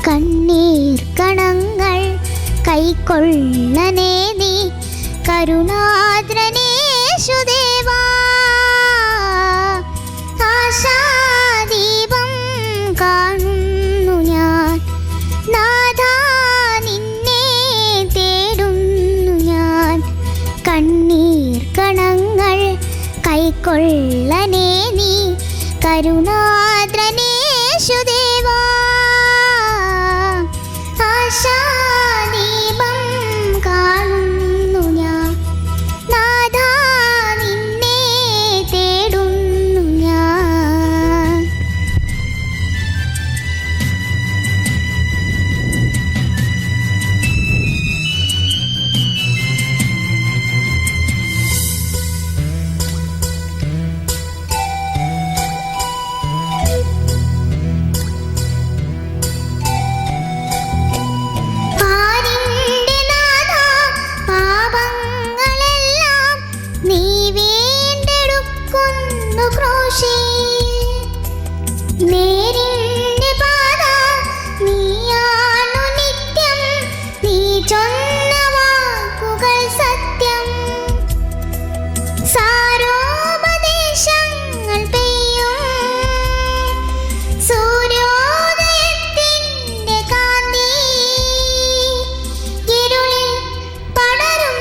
കണ്ണീർ കണങ്ങൾ കൈക്കൊള്ളനേ നീ കരുണാദ്രനേശുദേവാ. ആശാദീപം കാണുന്നു ഞാൻ നാഥാ, നിന്നെ തേടുന്നു ഞാൻ. കണ്ണീർ കണങ്ങൾ കൈക്കൊള്ളനേ നീ കരുണാദ്രനേശുദേവാ. ആശാദീപം കാണുന്നു ഞാൻ നാഥാ, നിന്നെ തേടുന്നു ഞാൻ. പാരിന്റെ നാഥാ, പാപങ്ങളെല്ലാം നീ വീണ്ടെടുക്കുന്നു ക്രൂശിൽ. നേരിന്റെ പാത നീയാണു നിത്യം, നീ ചൊന്ന വാക്കുകൾ സത്യം. സാരോപദേശങ്ങൾ പെയ്യും സൂര്യോദയത്തിന്റെ കാന്തി. ഇരുളിൽ പടരും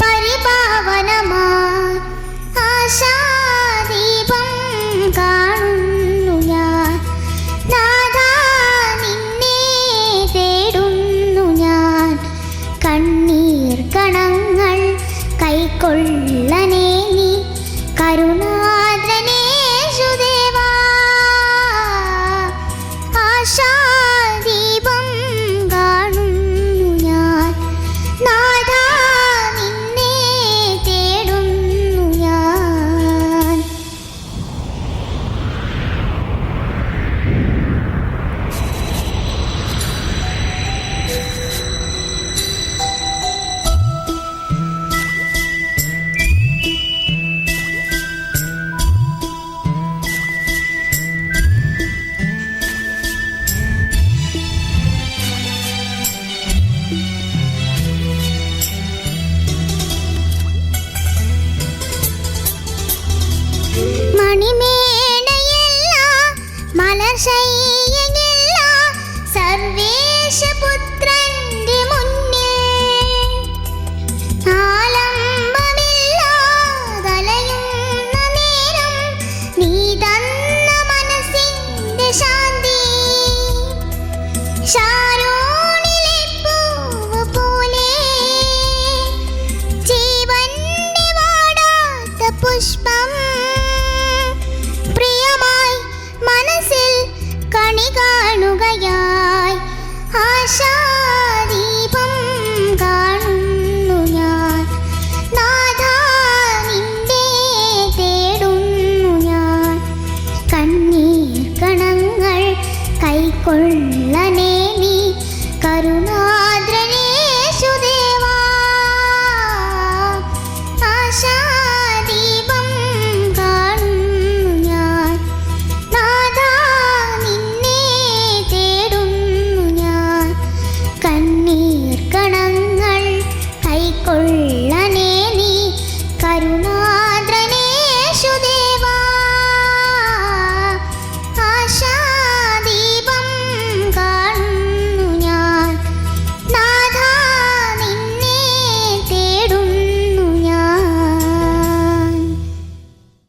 പരിപാവനമായി ആശാദീപം കാണുന്നു ഞാൻ നാഥാ, നിന്നെ തേടുന്നു ഞാൻ. കണ്ണീർ കണങ്ങൾ കൈക്കൊള്ളനേ നീ കരുണാദ്രനേശുദേവാ. ആശാദീപം കാണുന്നു ഞാൻ നാഥാ, നിന്നെ തേടുന്നു ഞാൻ. മണിമേടയല്ല മലർശയ്യയല്ല സർവേശപുത്രന്റെ മുന്നിൽ. ആലംബമില്ലാതലയുന്ന നേരം നീ തന്ന മനസ്സിന്റെ ശാന്തി. ശാരോണിലെ പൂവ് പോലെ ജീവന്റെ വാടാത്ത പുഷ്പം. പ്രിയമായി മനസ്സിൽ കണി കാണുകയായി ആശാദീപം കാണുന്നു ഞാൻ നാഥാ, നിന്നെ തേടുന്നു ഞാൻ. കണ്ണീർ കണങ്ങൾ കൈക്കൊള്ള